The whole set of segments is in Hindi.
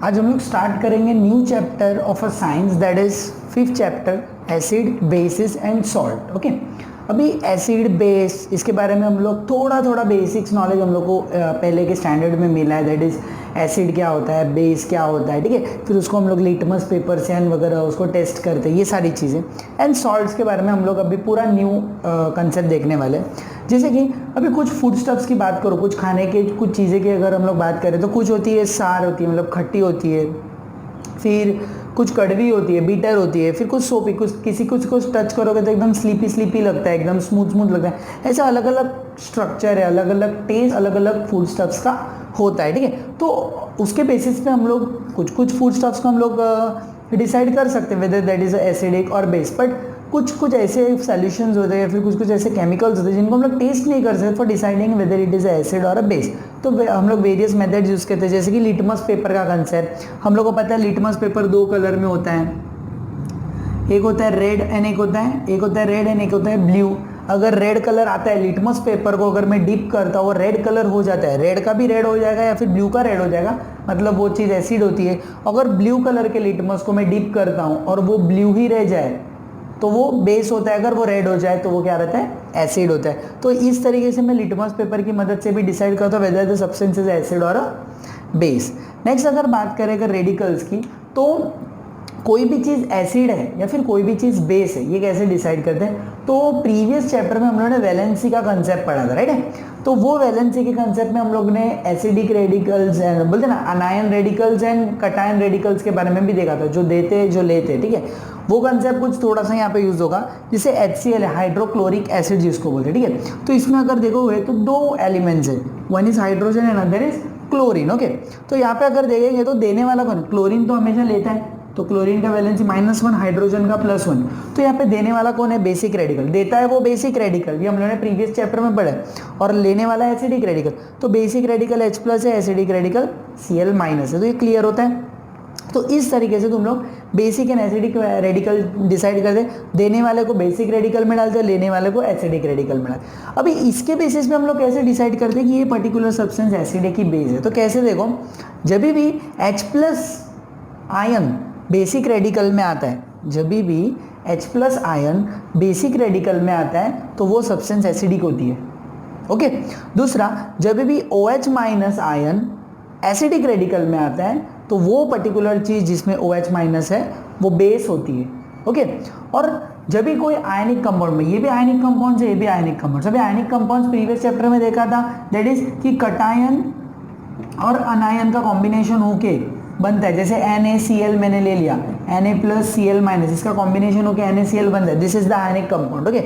आज हम लोग स्टार्ट करेंगे new chapter of a science that is 5th chapter acid basis and salt. Okay, अभी एसिड बेस इसके बारे में हम लोग थोड़ा बेसिक्स नॉलेज हम लोग को पहले के स्टैंडर्ड में मिला है। दैट इज एसिड क्या होता है, बेस क्या होता है, ठीक है। फिर उसको हम लोग लिटमस पेपर से एंड वगैरह उसको टेस्ट करते हैं, ये सारी चीज़ें। एंड सॉल्ट्स के बारे में हम लोग अभी पूरा न्यू कंसेप्ट देखने वाले हैं। जैसे कि अभी कुछ फूड स्टफ्स की बात करो, कुछ खाने के कुछ चीज़ें की अगर हम लोग बात करें तो कुछ होती है सार होती है, मतलब खट्टी होती है, फिर कुछ कड़वी होती है, बीटर होती है, फिर कुछ सोपी, कुछ टच करोगे तो एकदम स्लीपी लगता है, एकदम स्मूथ लगता है। ऐसा अलग अलग स्ट्रक्चर है, अलग अलग टेस्ट, अलग अलग फूड स्टफ्स का होता है, ठीक है। तो उसके बेसिस पे हम लोग कुछ फूड स्टफ्स को हम लोग डिसाइड कर सकते हैं वेदर दैट इज एसिडिक और बेस। बट कुछ ऐसे सॉल्यूशंस होते हैं, फिर कुछ ऐसे केमिकल्स होते हैं जिनको हम लोग टेस्ट नहीं कर सकते for deciding whether it is acid और अ बेस। तो हम लोग वेरियस मेथड्स यूज़ करते हैं, जैसे कि लिटमस पेपर का कंसेप्ट। हम लोग को पता है लिटमस पेपर 2 कलर में होता है, एक होता है रेड एंड एक होता है रेड एंड एक होता है ब्लू। अगर रेड कलर आता है लिटमस पेपर को अगर मैं डिप करता हूँ, रेड कलर हो जाता है, रेड का भी रेड हो जाएगा या फिर ब्लू का रेड हो जाएगा, मतलब वो चीज़ एसिड होती है। अगर ब्लू कलर के लिटमस को मैं डिप करता हूँ और वो ब्लू ही रह जाए तो वो बेस होता है, अगर वो रेड हो जाए तो वो क्या रहता है, एसिड होता है। तो इस तरीके से मैं लिटमस पेपर की मदद से भी डिसाइड करता हूँ whether the substance is acid और बेस। नेक्स्ट अगर बात करें अगर रेडिकल्स की, तो कोई भी चीज़ एसिड है या फिर कोई भी चीज़ बेस है, ये कैसे डिसाइड करते हैं। तो प्रीवियस चैप्टर में हम लोगों ने वैलेंसी का कंसेप्ट पढ़ा था, राइट है। तो वो वैलेंसी के कंसेप्ट में हम लोग ने एसिडिक रेडिकल्स एंड बोलते ना अनायन रेडिकल्स एंड कटायन रेडिकल्स के बारे में भी देखा था, जो देते जो लेते, ठीक है। वो कंसेप्ट कुछ थोड़ा सा यहाँ पे यूज होगा, जिसे HCl है, हाइड्रोक्लोरिक एसिड जिसको बोलते हैं, ठीक है। तो इसमें अगर देखोगे तो 2 एलिमेंट्स है, one is hydrogen and other is chlorine. Okay, तो यहाँ पे अगर देखेंगे तो देने वाला कौन, क्लोरीन तो हमेशा लेता है, तो क्लोरीन का वैलेंसी -1, हाइड्रोजन का +1। तो यहाँ पे देने वाला कौन है, बेसिक रेडिकल। देता है वो बेसिक रेडिकल, ये हम लोगों ने प्रीवियस चैप्टर में पढ़ा है। और लेने वाला है एसिडिक रेडिकल, तो बेसिक रेडिकल H+ है, एसिडिक रेडिकल Cl- है। तो ये क्लियर होता है। तो इस तरीके से तुम लोग basic and acidic radical decide करते, देने वाले को बेसिक रेडिकल में डालते, लेने वाले को एसिडिक रेडिकल में डालते। अभी इसके बेसिस पे हम लोग कैसे डिसाइड करते हैं कि ये पर्टिकुलर सब्सटेंस एसिड है कि बेस है। तो कैसे देखो, जब भी H+ आयन बेसिक रेडिकल में आता है, जब भी H+ आयन बेसिक रेडिकल में आता है तो वो सब्सटेंस एसिडिक होती है। ओके, दूसरा जब भी OH- आयन एसिडिक रेडिकल में आता है तो वो पर्टिकुलर चीज जिसमें OH- है वो बेस होती है। ओके, और जब भी कोई आयनिक कंपाउंड में, ये भी आयनिक कंपाउंड है, ये भी आयनिक कंपाउंड, सभी आयनिक कंपाउंड प्रीवियस चैप्टर में देखा था, दैट इज कि कटायन और अनायन का कॉम्बिनेशन होके बनता है। जैसे NaCl मैंने ले लिया, Na+Cl-, इसका कॉम्बिनेशन होके NaCl बनता है, this is the ionic compound. Okay,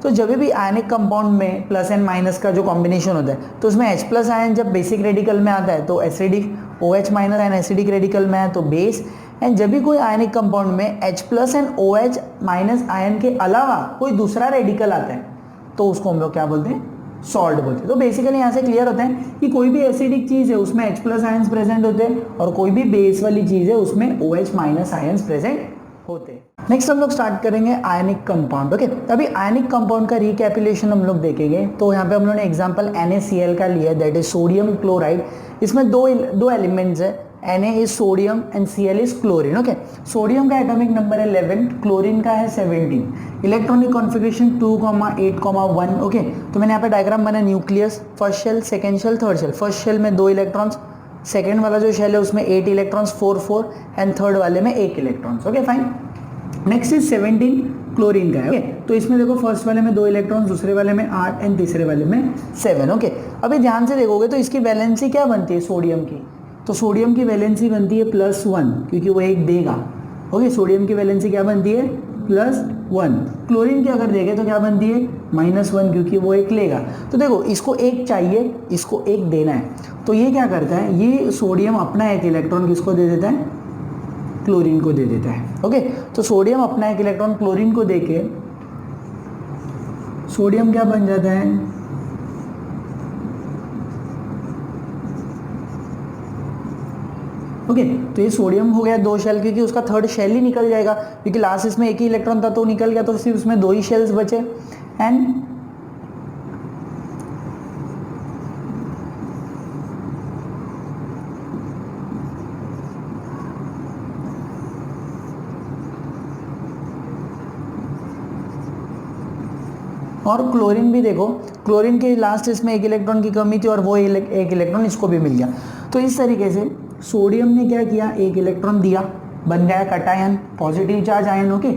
तो जब भी आयनिक कंपाउंड में प्लस एंड माइनस का जो कॉम्बिनेशन होता है, तो उसमें H+ आयन जब बेसिक रेडिकल में आता है तो acidic, OH- ion acidic radical में है तो बेस। एंड जब भी कोई आयनिक कंपाउंड में H+ एंड OH- आयन के अलावा कोई दूसरा रेडिकल आता है तो उसको हम लोग क्या बोलते हैं, सॉल्ट बोलते हैं। तो बेसिकली यहाँ से क्लियर होता है कि कोई भी एसिडिक चीज़ है उसमें H+ आयंस प्रेजेंट होते हैं और कोई भी बेस वाली चीज़ है उसमें OH- आयंस प्रेजेंट होते हैं। नेक्स्ट हम लोग स्टार्ट करेंगे आयनिक कंपाउंड। ओके, अभी आयनिक कंपाउंड का रिकैपिलेशन हम लोग देखेंगे। तो यहाँ पे हम लोगों ने एग्जांपल NaCl का लिया, दैट इज सोडियम क्लोराइड। इसमें दो एलिमेंट्स है, Na is sodium and Cl is chlorine. Okay, sodium का एटॉमिक नंबर है 11, क्लोरीन का है 17, इलेक्ट्रॉनिक कॉन्फ़िगरेशन 2, 8, 1। ओके, तो मैंने यहाँ पे डायग्राम बना, nucleus, first shell, second shell, third shell. First shell में 2 इलेक्ट्रॉन्स, सेकेंड वाला जो शेल है उसमें 8 इलेक्ट्रॉन्स, 4 एंड थर्ड वाले में 1 electrons. Okay fine. Next is 17 chlorine का है। ओके, तो इसमें देखो फर्स्ट वाले में 2 इलेक्ट्रॉन्स, दूसरे वाले में 8 एंड तीसरे वाले में 7। ओके, अभी ध्यान से देखोगे तो इसकी वैलेंसी क्या बनती है सोडियम की, तो सोडियम की वैलेंसी बनती है +1 क्योंकि वो 1 देगा। ओके, सोडियम की वैलेंसी क्या बनती है, +1। क्लोरीन की अगर देखें तो क्या बनती है, -1 क्योंकि वो 1 लेगा। तो देखो इसको 1 चाहिए, इसको 1 देना है, तो ये क्या करता है, ये सोडियम अपना 1 इलेक्ट्रॉन किसको दे देता है, क्लोरीन को दे देता है। ओके, तो सोडियम अपना 1 इलेक्ट्रॉन क्लोरीन को देके सोडियम क्या बन जाता है, ओके, तो ये सोडियम हो गया 2 शेल, क्योंकि उसका थर्ड शेल ही निकल जाएगा, क्योंकि लास्ट इसमें 1 ही इलेक्ट्रॉन था तो निकल गया, तो सिर्फ उसमें 2 ही शेल्स बचे। एंड और क्लोरीन भी देखो, क्लोरीन के लास्ट इसमें एक इलेक्ट्रॉन की कमी थी और वो एक इलेक्ट्रॉन इसको भी मिल गया। तो इस तरीके से सोडियम ने क्या किया, एक इलेक्ट्रॉन दिया, बन गया cation, positive charge ion. Okay,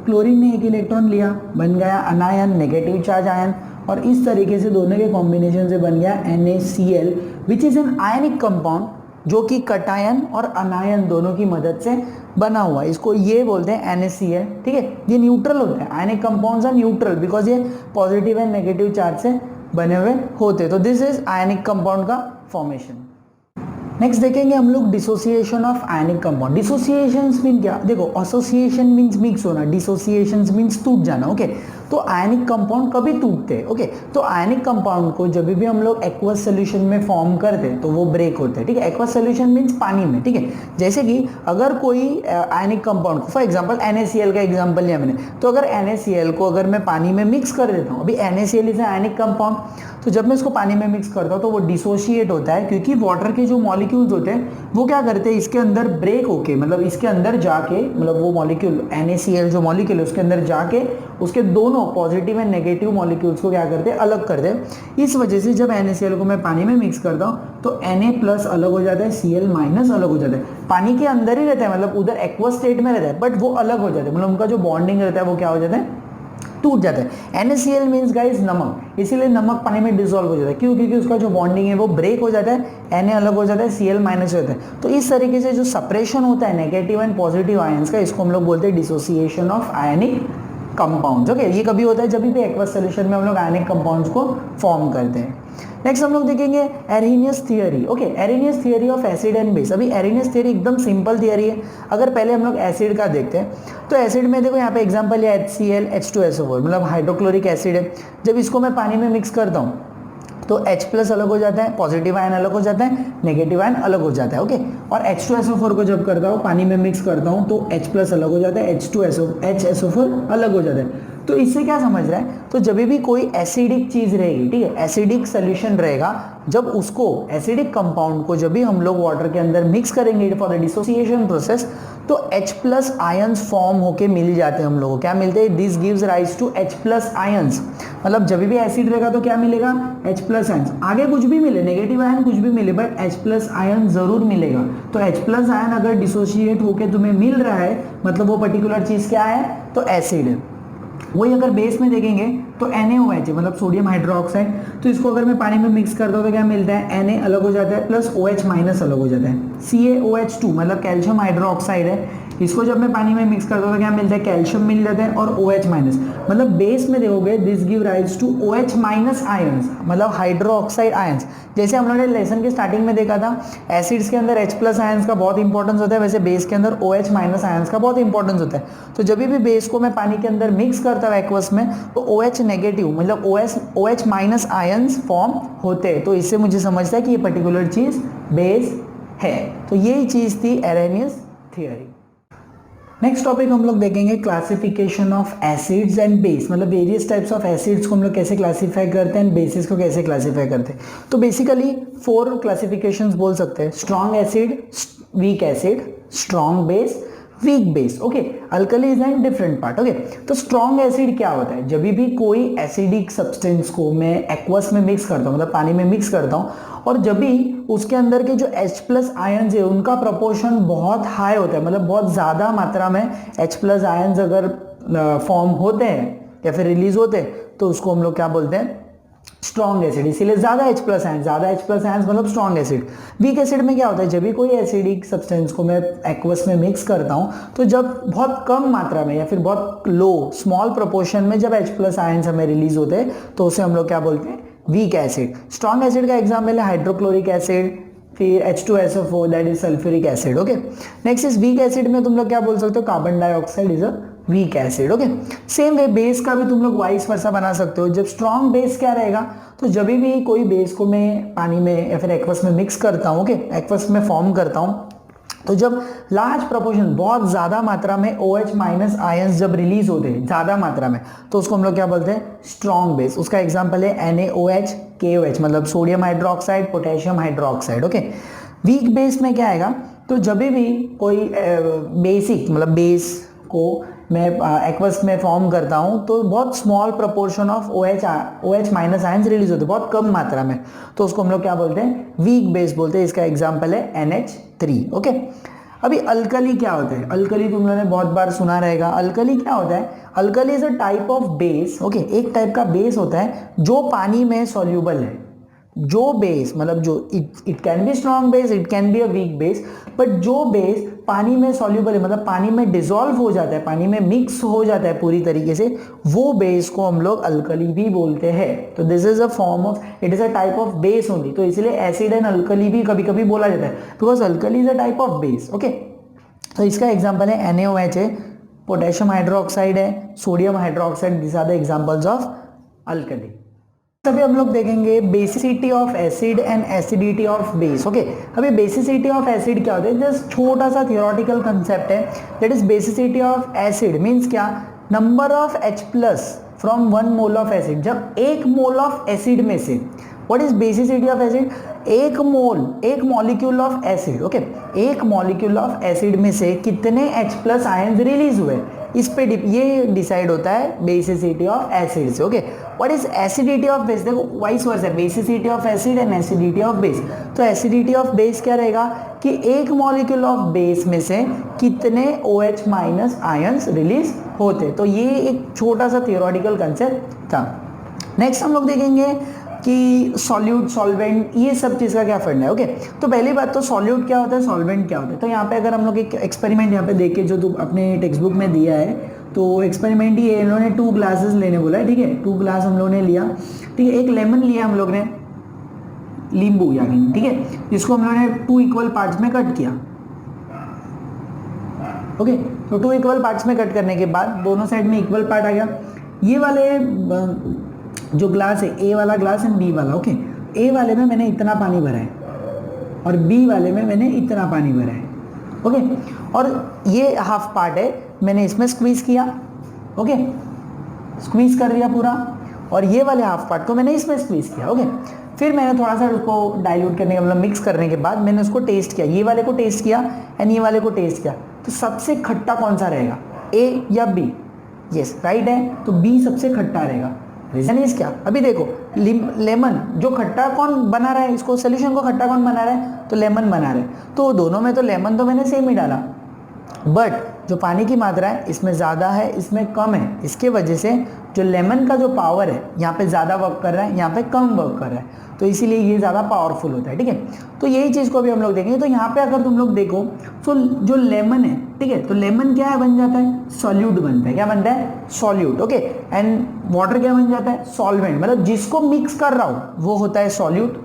chlorine ने एक इलेक्ट्रॉन लिया, बन गया अनायन, नेगेटिव चार्ज आयन। और इस तरीके से दोनों के कॉम्बिनेशन से बन गया NaCl which is an ionic compound, जो कि कटायन और अनायन दोनों की मदद से बना हुआ है। इसको ये बोलते हैं NaCl। ठीक है, ये न्यूट्रल होता है, ionic compounds are neutral because ये पॉजिटिव एंड नेगेटिव चार्ज से बने हुए होते। तो दिस इज आयनिक कंपाउंड का फॉर्मेशन। नेक्स्ट देखेंगे हम लोग dissociation of ionic compound. Dissociations mean क्या, देखो एसोसिएशन मीन्स मिक्स होना, डिसोसिएशंस मीन्स टूट जाना। ओके, तो आयनिक कंपाउंड कभी टूटते हैं। ओके, तो आयनिक कंपाउंड को जब भी हम लोग एक्वस सोल्यूशन में फॉर्म करते हैं तो वो ब्रेक होते हैं। ठीक है, एक्वस सोल्यूशन मीन्स पानी में। ठीक है, जैसे कि अगर कोई आयनिक कंपाउंड को, फॉर एग्जांपल NaCl का एग्जांपल लिया मैंने, तो अगर NaCl को अगर मैं पानी में मिक्स कर देता हूँ, अभी NaCl इज आयनिक कंपाउंड, तो जब मैं इसको पानी में मिक्स करता हूँ तो वो डिसोशिएट होता है, क्योंकि वाटर के जो मॉलिक्यूल्स होते हैं वो क्या करते हैं, इसके अंदर ब्रेक होके, मतलब इसके अंदर जाके, मतलब वो मॉलिक्यूल NaCl जो मॉलिक्यूल है उसके अंदर जाके उसके दोनों पॉजिटिव एंड नेगेटिव मॉलिक्यूल्स को क्या करते हैं, अलग करते हैं। इस वजह से जब NaCl को मैं पानी में मिक्स करता हूँ तो Na+ अलग हो जाता है, Cl- अलग हो जाता है। पानी के अंदर ही रहता है, मतलब उधर एक्वस स्टेट में रहता है, बट वो अलग हो जाता है, मतलब उनका जो बॉन्डिंग रहता है वो क्या हो जाता है, टूट जाता है। NaCl मीन्स गाइस नमक, इसीलिए नमक पानी में डिसॉल्व हो जाता है। क्यों? क्योंकि उसका जो बॉन्डिंग है वो ब्रेक हो जाता है, Na अलग हो जाता है, Cl- हो जाता है। तो इस तरीके से जो सेपरेशन होता है नेगेटिव एंड पॉजिटिव आयंस का, इसको हम लोग बोलते हैं dissociation of ionic compounds. Okay, ये कभी होता है जब भी एक्वस सॉल्यूशन में हम लोग आयनिक कंपाउंड्स को फॉर्म करते हैं। नेक्स्ट हम लोग देखेंगे Arrhenius theory. Okay, Arrhenius theory of acid and base. अभी एरिनियस थियरी एकदम सिंपल थियरी है। अगर पहले हम लोग एसिड का देखते हैं तो एसिड में देखो यहाँ पे एग्जांपल है HCl H2SO4, मतलब हाइड्रोक्लोरिक एसिड है। जब इसको मैं पानी में मिक्स करता हूँ तो H+ अलग हो जाता है, पॉजिटिव आयन अलग हो जाता है, नेगेटिव आयन अलग हो जाता है। ओके, और H2SO4 को जब करता हूँ पानी में मिक्स करता हूँ तो H+ अलग हो जाता है, HSO4 अलग हो जाता है। तो इससे क्या समझ रहा है, तो जब भी कोई एसिडिक चीज रहेगी, ठीक है, एसिडिक सोल्यूशन रहेगा, जब उसको एसिडिक कंपाउंड को जब भी हम लोग वाटर के अंदर मिक्स करेंगे फॉर द डिसोसिएशन प्रोसेस, तो H+ आयंस फॉर्म होके मिल जाते हैं हम लोगों को। क्या मिलते हैं? This gives rise to H+ ions. मतलब जब भी एसिड रहेगा तो क्या मिलेगा? H+ आयंस। आगे कुछ भी मिले, नेगेटिव आयन कुछ भी मिले, बट H+ आयन जरूर मिलेगा। तो H+ आयन अगर डिसोशिएट होके तुम्हें मिल रहा है, मतलब वो पर्टिकुलर चीज क्या है? तो एसिड है। वही अगर बेस में देखेंगे तो NaOH है, मतलब सोडियम हाइड्रोक्साइड। तो इसको अगर मैं पानी में मिक्स करता हूँ तो क्या मिलता है? Na अलग हो जाता है प्लस OH- अलग हो जाता है, CaOH2 मतलब कैल्शियम हाइड्रोक्साइड है। इसको जब मैं पानी में मिक्स करता हूँ तो क्या मिलता है? कैल्शियम मिल जाता है और OH-, मतलब बेस में देखोगे this give rise to OH- ions, मतलब हाइड्रोक्साइड आयंस। जैसे हम लोगों ने लेसन के स्टार्टिंग में देखा था, एसिड्स के अंदर H+ आयंस का बहुत इंपॉर्टेंस होता है, वैसे बेस के अंदर OH- आयंस का बहुत इंपॉर्टेंस होता है। तो जब भी बेस को मैं पानी के अंदर मिक्स करता हूँ एक्वस में, तो OH- मतलब OH- आयंस फॉर्म होते हैं। तो इससे मुझे समझता है कि ये पर्टिकुलर चीज बेस है। तो यही चीज थी एरेनियस थियरी। नेक्स्ट टॉपिक हम लोग देखेंगे classification of acids and base, मतलब वेरियस टाइप्स ऑफ एसिड्स को हम लोग कैसे क्लासिफाई करते हैं एंड बेसिस को कैसे क्लासिफाई करते हैं। तो बेसिकली 4 क्लासिफिकेशंस बोल सकते हैं: strong acid, weak acid, strong base, weak base. Okay, alkalis and different part. Okay, तो स्ट्रॉन्ग एसिड क्या होता है? जब भी कोई एसिडिक सब्सटेंस को मैं एक्वस में मिक्स करता हूँ, मतलब पानी में मिक्स करता हूँ, और जब भी उसके अंदर के जो H+ आयंस है उनका प्रोपोर्शन बहुत हाई होता है, मतलब बहुत ज़्यादा मात्रा में H+ आयंस अगर फॉर्म होते हैं या फिर रिलीज होते हैं तो उसको हम लोग क्या बोलते हैं? Strong acid. इसीलिए ज्यादा H+ आयंस, ज्यादा H+ आयंस मतलब स्ट्रॉन्ग एसिड। वीक एसिड में क्या होता है? जब भी कोई एसिडिक सब्सटेंस को मैं एक्वस में मिक्स करता हूं तो जब बहुत कम मात्रा में या फिर बहुत लो स्मॉल प्रोपोर्शन में जब H+ आयंस हमें रिलीज होते हैं तो उसे हम लोग क्या बोलते हैं? Weak acid. स्ट्रॉन्ग एसिड का एग्जाम्पल है हाइड्रोक्लोरिक एसिड, फिर H2SO4 that is sulphuric acid. Okay, next is weak acid में तुम लोग क्या बोल सकते हो? Carbon dioxide is a weak acid. Okay, same way base का भी तुम लोग वाइस वर्सा बना सकते हो। जब स्ट्रॉन्ग बेस क्या रहेगा, तो जब भी कोई बेस को मैं पानी में या फिर एक्वस में मिक्स करता हूँ, ओके, एक्वस में फॉर्म करता हूँ, तो जब लार्ज प्रोपोर्शन, बहुत ज्यादा मात्रा में OH- आयंस जब रिलीज होते हैं ज्यादा मात्रा में, तो उसको हम लोग क्या बोलते हैं? Strong base. उसका एग्जांपल है NaOH, KOH मतलब sodium hydroxide, potassium hydroxide. Okay, weak base में क्या आएगा? तो जब भी कोई बेसिक मतलब बेस को मैं एक्वस में फॉर्म करता हूँ तो बहुत small proportion of OH minus ions release होते हैं, बहुत कम मात्रा में, तो उसको हम लोग क्या बोलते हैं, वीक बेस बोलते हैं। इसका एग्जाम्पल है NH3। ओके, अभी अल्कली क्या होता है? अल्कली तुम लोगों ने बहुत बार सुना रहेगा। अल्कली क्या होता है? Alkali is a type of base. Okay, एक टाइप का बेस होता है जो पानी में सॉल्यूबल है। जो बेस मतलब जो it can be strong base, it can be a weak base, but जो बेस पानी में सॉल्यूबल है, मतलब पानी में डिसॉल्व हो जाता है, पानी में मिक्स हो जाता है पूरी तरीके से, वो बेस को हम लोग अल्कली भी बोलते हैं। तो this is a form of, it is a type of base only. तो इसलिए एसिड एंड अल्कली भी कभी कभी बोला जाता है, because alkali is a type of base. Okay, तो इसका एग्जाम्पल है NaOH है, पोटेशियम हाइड्रोक्साइड है, sodium hydroxide, this are the examples of alkali. अभी हम लोग देखेंगे basicity of acid and acidity of base. Okay, अभी बेसिसिटी ऑफ एसिड क्या होता है? जस्ट छोटा सा थियोरेटिकल कंसेप्ट है। That is basicity of acid means क्या? Number of H plus from 1 mole of acid. जब 1 मोल ऑफ एसिड में से, what is basicity of acid? 1 mole, 1 molecule of acid. Okay, 1 molecule of acid में से कितने H प्लस आयंस रिलीज हुए, इस पे ये डिसाइड होता है बेसिसिटी ऑफ एसिड से। Okay, what is acidity of base? देखो वाइस वर्सा है, basicity of acid and acidity of base. तो एसिडिटी ऑफ बेस क्या रहेगा कि 1 मॉलिक्यूल ऑफ बेस में से कितने OH माइनस आयंस रिलीज होते। तो ये एक छोटा सा थियोरेटिकल कंसेप्ट था। नेक्स्ट हम लोग देखेंगे कि सॉल्यूट, सॉल्वेंट, ये सब चीज़ का क्या फंडा है। ओके, तो पहली बात तो सॉल्यूट क्या होता है, सॉल्वेंट क्या होता है। तो यहाँ पे अगर हम लोग एक एक्सपेरिमेंट यहाँ पे देख के जो अपने टेक्स्ट बुक में दिया है, तो एक्सपेरिमेंट ही इन्होंने 2 ग्लासेस लेने बोला है। ठीक है, 2 ग्लास हम लोगों ने लिया। ठीक है, एक लेमन लिया हम लोग ने, नींबू यानी, ठीक है, जिसको हम लोगों ने 2 इक्वल पार्ट्स में कट किया। ओके, तो 2 इक्वल पार्ट्स में कट करने के बाद दोनों साइड में इक्वल पार्ट आ गया। ये वाले जो ग्लास है, A वाला ग्लास एंड B वाला। ओके, A वाले में मैंने इतना पानी भरा है और B वाले में मैंने इतना पानी भरा है। ओके, और ये हाफ पार्ट है, मैंने इसमें स्क्वीज किया। ओके, स्क्वीज कर दिया पूरा, और ये वाले हाफ पार्ट को मैंने इसमें स्क्वीज किया। ओके, फिर मैंने थोड़ा सा उसको डाइल्यूट करने का मतलब मिक्स करने के बाद मैंने उसको टेस्ट किया, ये वाले को टेस्ट किया एंड ये वाले को टेस्ट किया। तो सबसे खट्टा कौन सा रहेगा, A या B? यस, राइट है, तो B सबसे खट्टा रहेगा। रीजन इज क्या? अभी देखो, लेमन जो खट्टा कौन बना रहा है, इसको सोल्यूशन को खट्टा कौन बना रहा है, तो लेमन बना रहे हैं। तो दोनों में तो लेमन तो मैंने सेम ही डाला, बट जो पानी की मात्रा है इसमें ज़्यादा है, इसमें कम है। इसके वजह से जो लेमन का जो पावर है यहाँ पे ज़्यादा वर्क कर रहा है, यहाँ पे कम वर्क कर रहा है, तो इसीलिए ये ज़्यादा पावरफुल होता है। ठीक है, तो यही चीज़ को भी हम लोग देखेंगे। तो यहाँ पे अगर तुम लोग देखो तो जो लेमन है, ठीक है, तो लेमन क्या है, बन जाता है सॉल्यूट बनता है। क्या बनता है? सॉल्यूट। ओके, एंड वाटर क्या बन जाता है? सॉल्वेंट। मतलब जिसको मिक्स कर रहा हूँ वो होता है सॉल्यूट,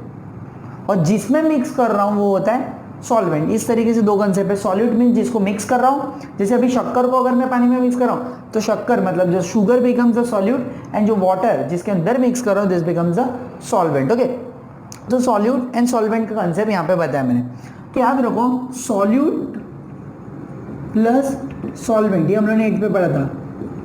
और जिसमें मिक्स कर रहा हूँ वो होता है सॉल्वेंट। इस तरीके से 2 कंसेप्ट है। सॉल्यूट मीन जिसको मिक्स कर रहा हूँ, जैसे अभी शक्कर को अगर मैं पानी में मिक्स कर रहा हूँ तो शक्कर मतलब जो sugar becomes a solute, and जो वाटर जिसके अंदर मिक्स कर रहा हूँ this becomes a solvent. Okay, तो सॉल्यूट एंड सॉल्वेंट का कंसेप्ट यहाँ पे बताया मैंने। तो याद रखो, सॉल्यूट प्लस सॉल्वेंट, ये हम लोगों ने एक पे पढ़ा था,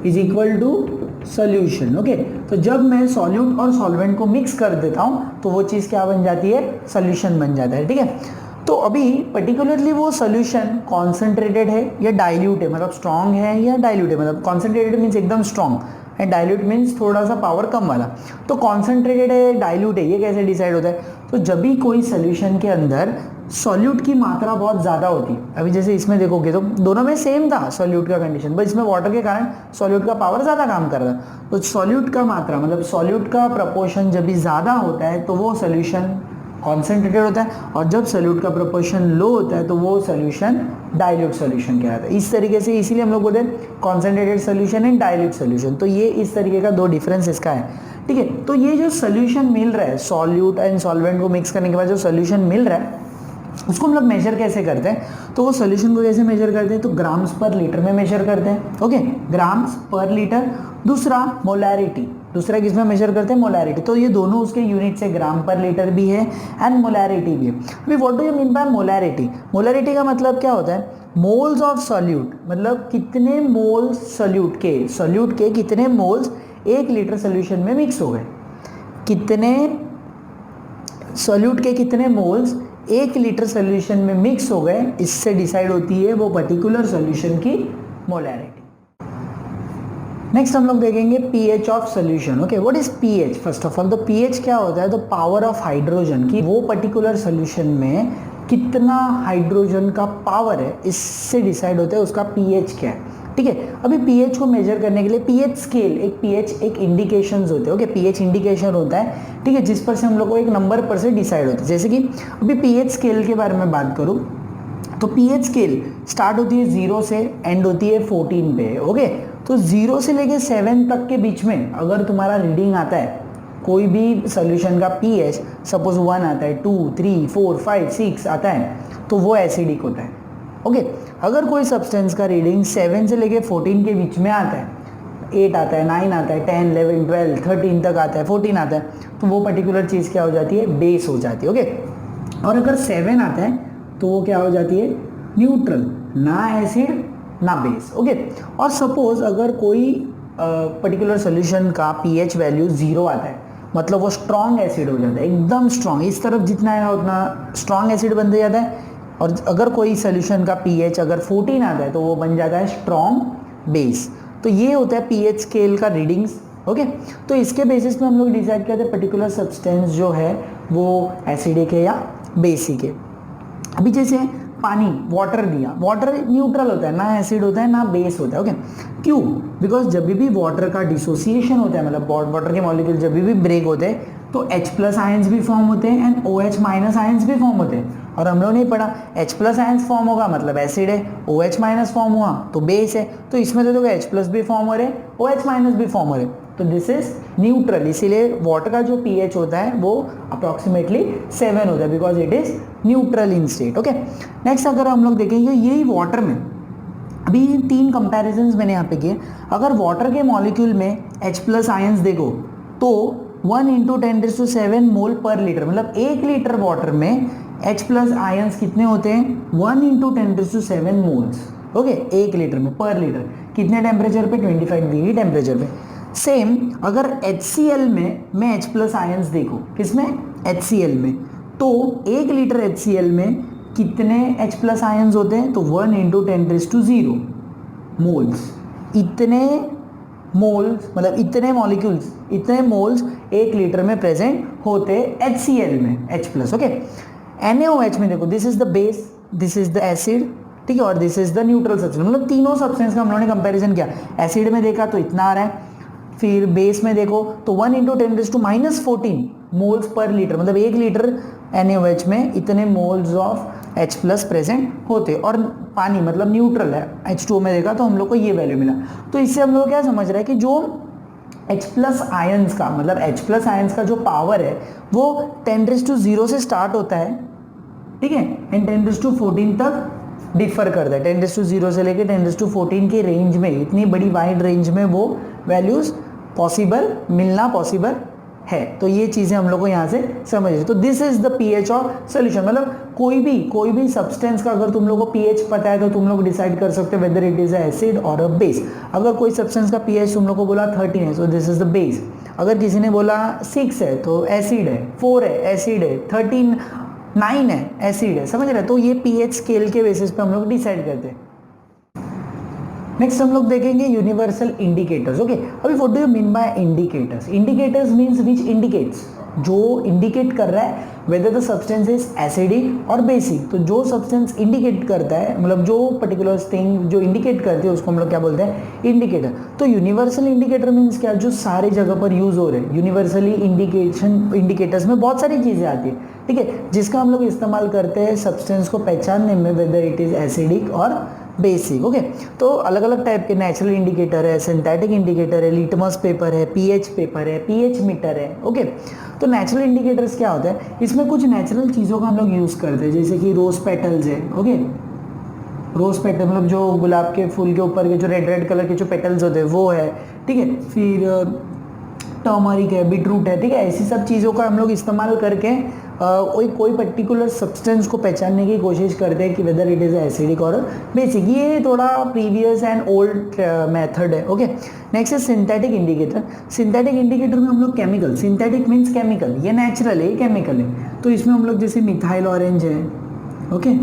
is equal to solution. Okay, तो जब मैं सॉल्यूट और सॉल्वेंट को मिक्स कर देता हूँ तो वो चीज़ क्या बन जाती है? सोल्यूशन बन जाता है। ठीक है, तो अभी पर्टिकुलरली वो सोल्यूशन कॉन्सेंट्रेटेड है या डाइल्यूट है, मतलब स्ट्रॉन्ग है या डाइल्यूट है। मतलब कॉन्सेंट्रेटेड मीन्स एकदम स्ट्रॉन्ग एंड डाइल्यूट मीन्स थोड़ा सा पावर कम वाला। तो कॉन्सेंट्रेटेड है, डाइल्यूट है, ये कैसे डिसाइड होता है? तो जब भी कोई सोल्यूशन के अंदर सॉल्यूट की मात्रा बहुत ज़्यादा होती, अभी जैसे इसमें देखोगे तो दोनों में सेम था सॉल्यूट का कंडीशन, बट इसमें वाटर के कारण सॉल्यूट का पावर ज़्यादा काम कर रहा है। तो सॉल्यूट का मात्रा मतलब सॉल्यूट का प्रपोर्शन जब भी ज़्यादा होता है तो वो सोल्यूशन कॉन्सेंट्रेटेड होता है, और जब सॉल्यूट का प्रोपोर्शन लो होता है तो वो सोल्यूशन डाइल्यूट सोल्यूशन कहलाता है। इस तरीके से इसीलिए हम लोग बोलते हैं concentrated solution and dilute solution. तो ये इस तरीके का 2 डिफरेंस इसका है। ठीक है, तो ये जो सोल्यूशन मिल रहा है, सॉल्यूट एंड सॉल्वेंट को मिक्स करने के बाद जो सोल्यूशन मिल रहा है उसको हम लोग मेजर कैसे करते हैं? तो वो सोल्यूशन को कैसे मेजर करते हैं? तो ग्राम्स पर लीटर में मेजर करते हैं। ओके, ग्राम्स पर लीटर। दूसरा मोलैरिटी, दूसरा किसमें मेजर करते हैं? मोलैरिटी। तो ये दोनों उसके यूनिट से ग्राम पर लीटर भी है एंड मोलैरिटी भी है। अभी what do you mean by molarity? Molarity का मतलब क्या होता है? मोल्स ऑफ सॉल्यूट, मतलब कितने मोल्स सॉल्यूट के कितने मोल्स 1 लीटर सोल्यूशन में मिक्स हो गए, कितने सॉल्यूट के कितने मोल्स 1 लीटर सोल्यूशन में मिक्स हो गए, इससे डिसाइड होती है वो पर्टिकुलर सोल्यूशन की मोलैरिटी। नेक्स्ट हम लोग देखेंगे pH of solution. Okay, what is pH? First of all the pH क्या होता है? द पावर ऑफ हाइड्रोजन, कि वो पर्टिकुलर सोल्यूशन में कितना हाइड्रोजन का पावर है, इससे डिसाइड होता है उसका पीएच क्या है। ठीक है, अभी पीएच को मेजर करने के लिए पीएच स्केल, एक पीएच एक इंडिकेशंस होते हैं। ओके, पीएच इंडिकेशन होता है, ठीक है, जिस पर से हम लोग को एक नंबर पर से डिसाइड होता है। जैसे कि अभी पीएच स्केल के बारे में बात करूँ तो पीएच स्केल स्टार्ट होती है 0 से, एंड होती है 14 पे। ओके, तो 0 से लेके 7 तक के बीच में अगर तुम्हारा रीडिंग आता है कोई भी सोल्यूशन का पीएच, सपोज 1 आता है, 2, 3, 4, 5, 6 आता है, तो वो एसिडिक होता है। ओके, अगर कोई सब्सटेंस का रीडिंग 7 से लेके 14 के बीच में आता है, 8 आता है, 9 आता है, 10, 11, 12, 13 तक आता है, 14 आता है, तो वो पर्टिकुलर चीज़ क्या हो जाती है? बेस हो जाती है। ओके, और अगर 7 आता है तो वो क्या हो जाती है? न्यूट्रल, ना एसिड ना बेस। ओके, और सपोज अगर कोई पर्टिकुलर सोल्यूशन का पीएच वैल्यू 0 आता है, मतलब वो स्ट्रॉन्ग एसिड हो जाता है, एकदम स्ट्रॉन्ग, इस तरफ जितना है उतना स्ट्रॉन्ग एसिड बनते जाता है। और अगर कोई सोल्यूशन का पीएच अगर 14 आता है तो वो बन जाता है स्ट्रॉन्ग बेस। तो ये होता है पीएच स्केल का रीडिंग्स। ओके, तो इसके बेसिस पे हम लोग डिसाइड करते हैं पर्टिकुलर सब्सटेंस जो है वो एसिडिक है या बेसिक है। अभी जैसे पानी, वाटर दिया, वाटर न्यूट्रल होता है, ना एसिड होता है ना बेस होता है। ओके, क्यों? बिकॉज जब भी वाटर का डिसोसिएशन होता है, मतलब वाटर के मॉलिक्यूल जब भी ब्रेक होते हैं तो H+ आयंस भी फॉर्म होते हैं एंड OH- आयंस भी फॉर्म होते हैं। और हम लोग नहीं पढ़ा H+ आयंस फॉर्म होगा मतलब एसिड है, OH- फॉर्म हुआ तो बेस है। तो इसमें तो देखो H+ भी फॉर्म हो रहे, OH- भी फॉर्म हो रहे, तो दिस इज न्यूट्रल। इसीलिए वाटर का जो पीएच होता है वो अप्रॉक्सीमेटली 7 होता है, because it is neutral in state. Okay, next अगर हम लोग देखेंगे यही वाटर में, अभी 3 कंपैरिजंस मैंने यहाँ पे किए। अगर वाटर के मॉलिक्यूल में H+ आयंस देखो तो 1 × 10⁷ मोल पर लीटर, मतलब 1 लीटर वाटर में H+ आयंस कितने होते हैं? 1 × 10⁷ मोल्स। ओके, 1 लीटर में, पर लीटर कितने टेम्परेचर पे? 25 डिग्री टेम्परेचर पे। सेम अगर HCl में मैं H+ आयंस देखो, किसमें? HCl में, तो 1 लीटर HCl में कितने H+ आयंस होते हैं? तो 1 × 10⁻⁴ मोल्स। इतने मोल्स मतलब इतने मॉलिक्यूल्स, इतने मोल्स 1 लीटर में प्रेजेंट होते HCl में, H+। ओके, NaOH में देखो, this is the base, this is the acid, ठीक है, और this is the neutral substance. मतलब तीनों सब्सटेंस का हम लोगों ने कंपैरिजन किया। एसिड में देखा तो इतना आ रहा है, फिर बेस में देखो तो 1 × 10⁻⁴ मोल्स पर लीटर, मतलब 1 लीटर NaOH में इतने मोल्स ऑफ H+ प्रेजेंट होते। और पानी मतलब न्यूट्रल है, H2O में देखा तो हम लोग को ये वैल्यू मिला। तो इससे हम लोग क्या समझ रहे हैं कि जो H+ आयंस का मतलब H+ आयंस का जो पावर है वो 10⁻�0 से स्टार्ट होता है, ठीक है, एंड 10⁻⁴ तक डिफर करता है। 10⁻�0 से लेके 10⁻⁴ के रेंज में, इतनी बड़ी वाइड रेंज में वो वैल्यूज पॉसिबल, मिलना पॉसिबल है। तो ये चीजें हम लोग को यहाँ से समझिए। तो this is the pH of solution. मतलब कोई भी सब्सटेंस का अगर तुम लोग को पीएच पता है तो तुम लोग डिसाइड कर सकते हो वेदर इट इज एसिड और अ बेस। अगर कोई सब्सटेंस का पीएच तुम लोग को बोला 13 है तो दिस इज द बेस। अगर किसी ने बोला 6 है तो एसिड है, 4 है एसिड है, 13 9 है एसिड है, समझ रहे? तो ये पीएच स्केल के बेसिस पे हम लोग डिसाइड करते हैं। नेक्स्ट हम लोग देखेंगे यूनिवर्सल इंडिकेटर्स। ओके, अभी what do you mean by indicators? Indicators means which indicates, जो इंडिकेट कर रहा है whether the substance is acidic और बेसिक। तो जो सब्सटेंस इंडिकेट करता है, मतलब जो पर्टिकुलर थिंग जो इंडिकेट करती है उसको हम लोग क्या बोलते हैं? इंडिकेटर। तो यूनिवर्सल इंडिकेटर मींस क्या? जो सारे जगह पर यूज हो रहे हैं। यूनिवर्सली इंडिकेटर्स में बहुत सारी चीजें आती है, ठीक है, जिसका हम लोग इस्तेमाल करते हैं सब्सटेंस को पहचानने में वेदर इट इज एसिडिक और बेसिक। ओके, तो अलग अलग टाइप के नेचुरल इंडिकेटर है, सिंथेटिक इंडिकेटर है, लिटमस पेपर है, पीएच पेपर है, पीएच मीटर है। ओके, तो नेचुरल इंडिकेटर्स क्या होता है? इसमें कुछ नेचुरल चीज़ों का हम लोग यूज़ करते हैं, जैसे कि रोज पेटल्स है। ओके, रोज पेटल मतलब जो गुलाब के फूल के ऊपर के जो रेड रेड कलर के जो पेटल्स होते हैं वो है, ठीक है, फिर टर्मरिक है, बीटरूट है, ठीक है, ऐसी सब चीज़ों का हम लोग इस्तेमाल करके कोई पर्टिकुलर सब्सटेंस को पहचानने की कोशिश करते हैं कि वेदर इट इज एसिडिक और बेसिक। ये थोड़ा प्रीवियस एंड ओल्ड मेथड है। ओके, नेक्स्ट है सिंथेटिक इंडिकेटर। सिंथेटिक इंडिकेटर में हम लोग केमिकल, सिंथेटिक मीन्स केमिकल, ये नेचुरल है, ये केमिकल है। तो इसमें हम लोग जैसे मिथाइल ऑरेंज है, ओके,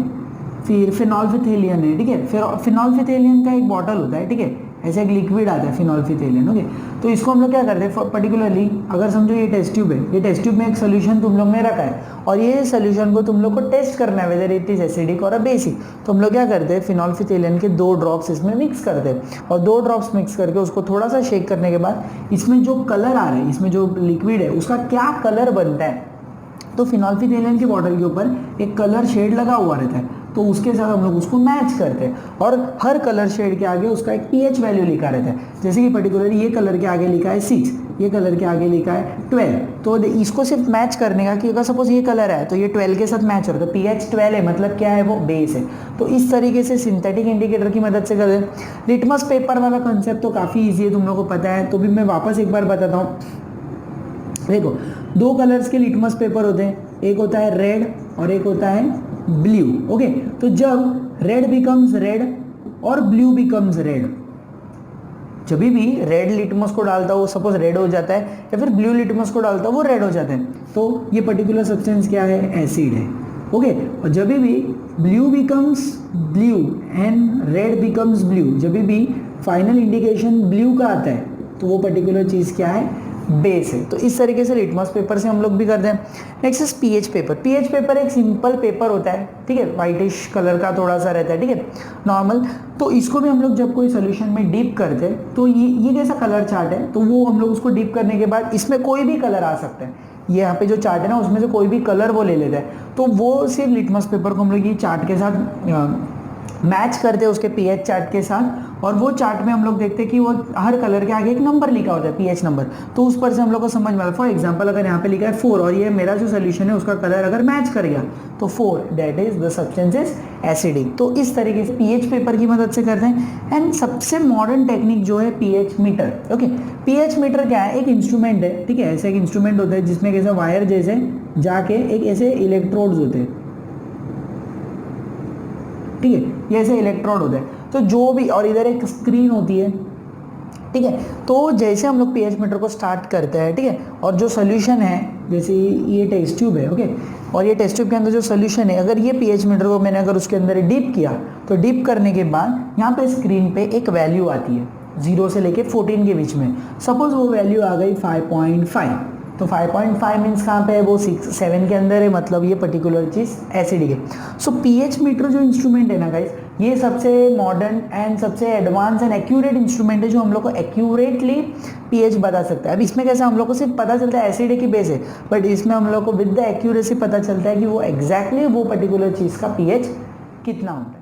फिर फिनॉल्फिथेलियन है, ठीक है, फिर फिनॉल्फिथेलियन का एक बॉटल होता है, ठीक है, ऐसे एक लिक्विड आता है फिनोल्फिथेलिन। ओके, तो इसको हम लोग क्या करते हैं पर्टिकुलरली, अगर समझो ये टेस्ट ट्यूब है, ये टेस्ट ट्यूब में एक सोल्यूशन तुम लोग ने रखा है और ये सोल्यूशन को तुम लोग को टेस्ट करना है वेदर इट इज एसिडिक और अ बेसिक। तो हम लोग क्या करते हैं फिनोल्फिथेलिन के 2 ड्रॉप्स इसमें मिक्स करते हैं और 2 ड्रॉप्स मिक्स करके उसको थोड़ा सा शेक करने के बाद इसमें जो कलर आ रहा है, इसमें जो लिक्विड है उसका क्या कलर बनता है, तो फिनोल्फिथेलिन की बॉटल के ऊपर एक कलर शेड लगा हुआ रहता है, तो उसके साथ हम लोग उसको मैच करते हैं और हर कलर शेड के आगे उसका एक पीएच वैल्यू लिखा रहता है। जैसे कि पर्टिकुलरली ये कलर के आगे लिखा है 6, ये कलर के आगे लिखा है 12, तो इसको सिर्फ मैच करने का कि अगर सपोज ये कलर है तो ये 12 के साथ मैच हो रहा है, तो पीएच 12 है, मतलब क्या है वो बेस है। तो इस तरीके से सिंथेटिक इंडिकेटर की मदद से करते हैं। लिटमस पेपर वाला कंसेप्ट तो काफ़ी ईजी है, तुम लोग को पता है, तो भी मैं वापस एक बार बताता हूँ। देखो 2 कलर्स के लिटमस पेपर होते हैं, एक होता है रेड और एक होता है ब्लू। ओके, तो जब रेड बिकम्स रेड और ब्लू बिकम्स रेड, जब भी रेड लिटमस को डालता है वो सपोज रेड हो जाता है, या फिर ब्लू लिटमस को डालता है वो रेड हो जाता है, तो ये पर्टिकुलर सब्सटेंस क्या है, एसिड है। ओके, और जब भी blue becomes blue and red becomes blue, जब भी फाइनल इंडिकेशन ब्लू का आता है तो वो पर्टिकुलर चीज़ क्या है, बेस है। तो इस तरीके से लिटमस पेपर से हम लोग भी करते हैं। Next is pH paper. PH paper एक सिंपल पेपर होता है, ठीक है, वाइटिश कलर का थोड़ा सा रहता है, ठीक है, नॉर्मल। तो इसको भी हम लोग जब कोई सोल्यूशन में डीप करते हैं तो ये जैसा कलर चार्ट है, तो वो हम लोग उसको डीप करने के बाद इसमें कोई भी कलर आ सकता है। ये यहाँ पे जो चार्ट है ना उसमें से कोई भी कलर वो ले लेता है, तो वो सिर्फ लिटमस पेपर को हम लोग ये चार्ट के साथ मैच करते हैं उसके पीएच चार्ट के साथ, और वो चार्ट में हम लोग देखते हैं कि वो हर कलर के आगे एक नंबर लिखा होता है, पीएच नंबर, तो उस पर से हम लोग को समझ में आता है। फॉर एग्जांपल अगर यहाँ पे लिखा है 4 और ये मेरा जो सोल्यूशन है उसका कलर अगर मैच कर गया तो 4 that is the substance is acidic. तो इस तरीके से पीएच पेपर की मदद से करते हैं। एंड सबसे मॉडर्न टेक्निक जो है pH meter. Okay, pH meter क्या है, एक इंस्ट्रूमेंट है, ठीक है, ऐसे एक इंस्ट्रूमेंट होता है जिसमें कैसे वायर जैसे जाके एक ऐसे इलेक्ट्रोड्स होते हैं, ठीक है, ये ऐसे इलेक्ट्रोड होते हैं, तो जो भी, और इधर एक स्क्रीन होती है, ठीक है। तो जैसे हम लोग पीएच मीटर को स्टार्ट करते हैं, ठीक है, और जो सोल्यूशन है, जैसे ये टेस्ट ट्यूब है, ओके, और ये टेस्ट ट्यूब के अंदर जो सोल्यूशन है, अगर ये पीएच मीटर को मैंने अगर उसके अंदर डीप किया, तो डीप करने के बाद यहाँ पे स्क्रीन पे एक वैल्यू आती है 0 से लेके 14 के बीच में। सपोज वो वैल्यू आ गई 5.5, तो 5.5 मीन्स कहाँ पे है, वो 7 के अंदर है, मतलब ये पर्टिकुलर चीज़ एसिडिक है। सो पीएच मीटर जो इंस्ट्रूमेंट है ना गाइस, ये सबसे मॉडर्न एंड सबसे एडवांस एंड एक्यूरेट इंस्ट्रूमेंट है जो हम लोग को एक्यूरेटली पीएच बता सकता है। अब इसमें कैसे हम लोग को सिर्फ पता चलता है एसिड है कि बेस है, बट इसमें हम लोग को विद द एक्यूरेसी पता चलता है कि वो एग्जैक्टली वो पर्टिकुलर चीज़ का पीएच कितना होता है।